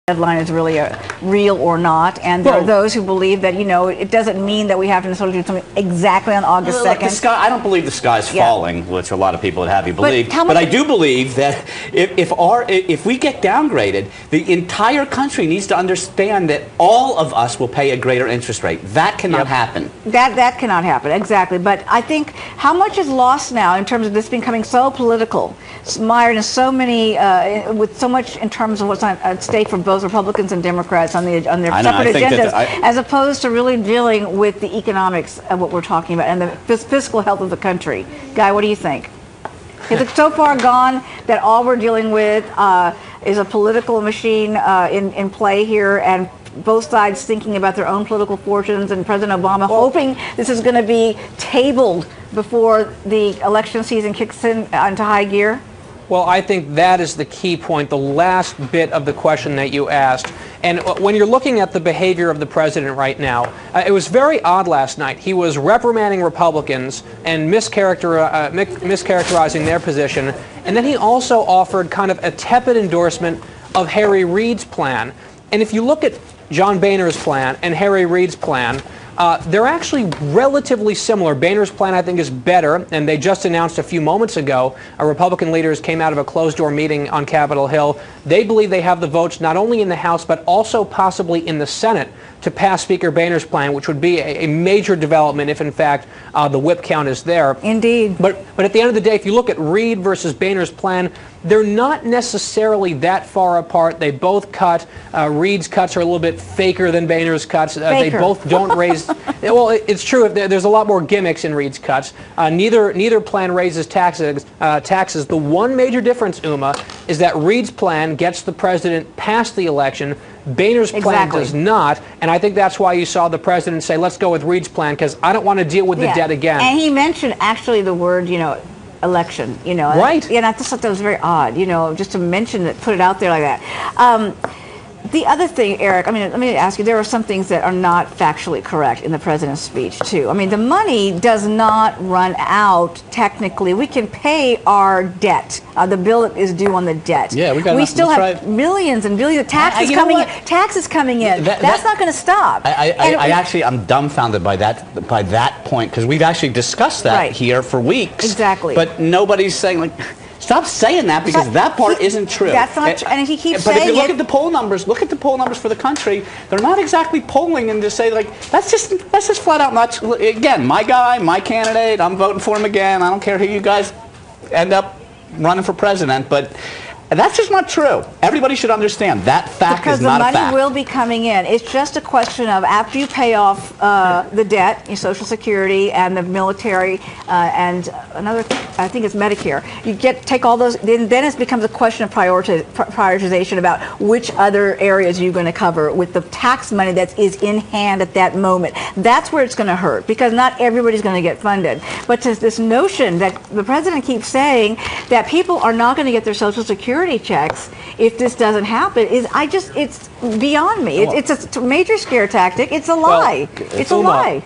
deadline is really real or not, and there are those who believe that, you know, it doesn't mean that we have to necessarily do something exactly on August 2nd. I don't believe the sky's falling, which a lot of people would have you believe. But I do believe that if we get downgraded, the entire country needs to understand that all of us will pay a greater interest rate. That cannot happen. That cannot happen, exactly. But I think how much is lost now in terms of this becoming so political, mired in so many, with so much in terms of what's at stake for both Republicans and Democrats on their separate agendas, as opposed to really dealing with the economics of what we're talking about and the fiscal health of the country. Guy, what do you think? Is it so far gone that all we're dealing with is a political machine in play here, and both sides thinking about their own political fortunes, and President Obama hoping this is going to be tabled before the election season kicks into high gear? Well, I think that is the key point, the last bit of the question that you asked. And when you're looking at the behavior of the president right now, it was very odd last night. He was reprimanding Republicans and mischaracterizing their position. And then he also offered kind of a tepid endorsement of Harry Reid's plan. And if you look at John Boehner's plan and Harry Reid's plan, they're actually relatively similar. Boehner's plan, I think, is better, and they just announced a few moments ago, Republican leaders came out of a closed-door meeting on Capitol Hill. They believe they have the votes not only in the House, but also possibly in the Senate to pass Speaker Boehner's plan, which would be a major development if, in fact, the whip count is there. Indeed. But at the end of the day, if you look at Reid versus Boehner's plan, they're not necessarily that far apart. They both cut. Reid's cuts are a little bit faker than Boehner's cuts. They both don't raise. Well, it's true. There's a lot more gimmicks in Reid's cuts. Neither plan raises taxes. The one major difference, Uma, is that Reid's plan gets the president past the election. Boehner's plan does not, and I think that's why you saw the president say, let's go with Reid's plan, because I don't want to deal with the debt again. And he mentioned actually the word, you know, election, you know. Right. And I just thought that was very odd, you know, just to mention it, put it out there like that. The other thing, Eric, I mean, let me ask you, there are some things that are not factually correct in the president's speech, too. I mean, the money does not run out, technically. We can pay our debt, the bill that is due on the debt. Yeah, we still have millions and billions of taxes coming in. That's not going to stop. I'm dumbfounded by that point, because we've actually discussed that here for weeks. Exactly. But nobody's saying, like, stop saying that, because that part isn't true. That's not true, and he keeps saying it. But if you look at the poll numbers, for the country, they're not exactly polling and to say, like, that's just flat out not, again, my guy, my candidate, I'm voting for him again, I don't care who you guys end up running for president, but that's just not true. Everybody should understand that fact is not a fact. Because the money will be coming in. It's just a question of, after you pay off the debt, your Social Security and the military and another, I think it's Medicare, you take all those, then it becomes a question of prioritization about which other areas you're going to cover with the tax money that is in hand at that moment. That's where it's going to hurt, because not everybody's going to get funded. But to this notion that the president keeps saying that people are not going to get their Social Security checks if this doesn't happen, it's beyond me. It's a major scare tactic. It's a lie. It's a lie.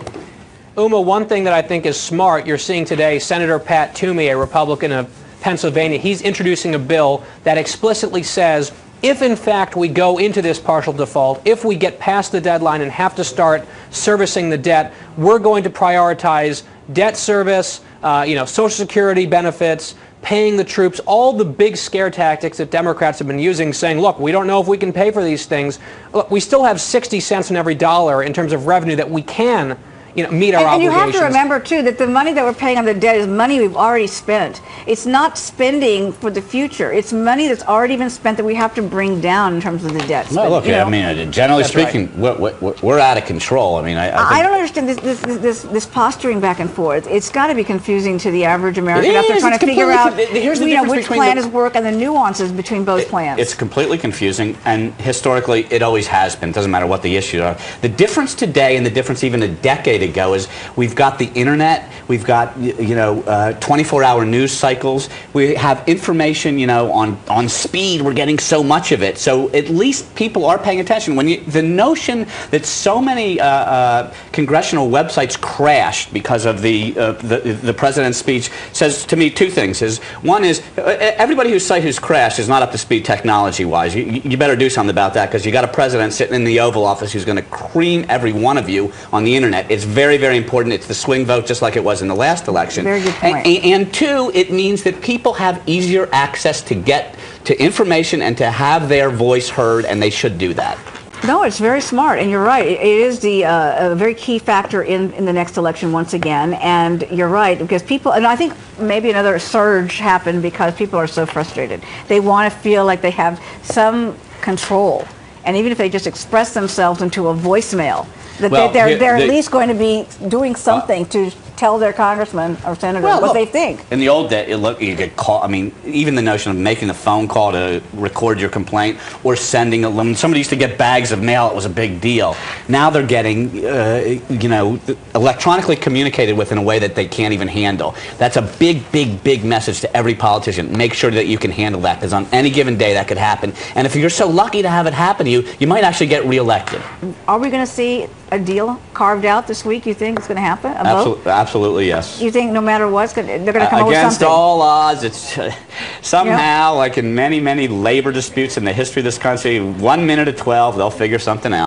Uma, one thing that I think is smart, you're seeing today, Senator Pat Toomey, a Republican of Pennsylvania, he's introducing a bill that explicitly says, if in fact we go into this partial default, if we get past the deadline and have to start servicing the debt, we're going to prioritize debt service, Social Security benefits, paying the troops, all the big scare tactics that Democrats have been using, saying, look, we don't know if we can pay for these things. Look, we still have 60 cents on every dollar in terms of revenue that we can meet our obligations. And you have to remember, too, that the money that we're paying on the debt is money we've already spent. It's not spending for the future. It's money that's already been spent that we have to bring down in terms of the debt. Well, look, I mean, generally speaking, we're out of control. I mean, I don't understand this posturing back and forth. It's got to be confusing to the average American after trying to figure out which plan is work and the nuances between both plans. It's completely confusing, and historically, it always has been. It doesn't matter what the issues are. The difference today and the difference even a decade to go. Is we've got the internet, we've got 24-hour news cycles, we have information on speed. We're getting so much of it, so at least people are paying attention. The notion that so many congressional websites crashed because of the president's speech says to me two things. One is everybody whose site who's crashed is not up to speed technology-wise. You better do something about that, because you got a president sitting in the Oval Office who's going to cream every one of you on the internet. It's very, very important. It's the swing vote, just like it was in the last election. Very good point. And two, it means that people have easier access to get to information and to have their voice heard, and they should do that. No, it's very smart, and you're right. It is a very key factor in the next election once again, and you're right, because people, and I think maybe another surge happened because people are so frustrated. They want to feel like they have some control, and even if they just express themselves into a voicemail, that they're at least going to be doing something to tell their congressman or senator what they think. In the old day, you could call. I mean, even the notion of making a phone call to record your complaint or sending when somebody used to get bags of mail, it was a big deal. Now they're getting, electronically communicated with in a way that they can't even handle. That's a big, big, big message to every politician. Make sure that you can handle that, because on any given day that could happen. And if you're so lucky to have it happen to you, you might actually get reelected. Are we going to see a deal carved out this week? You think it's going to happen? A vote? Absolutely, yes. You think no matter what, they're going to come up with something? Against all odds, it's somehow, like in many, many labor disputes in the history of this country, 1 minute to 12, they'll figure something out.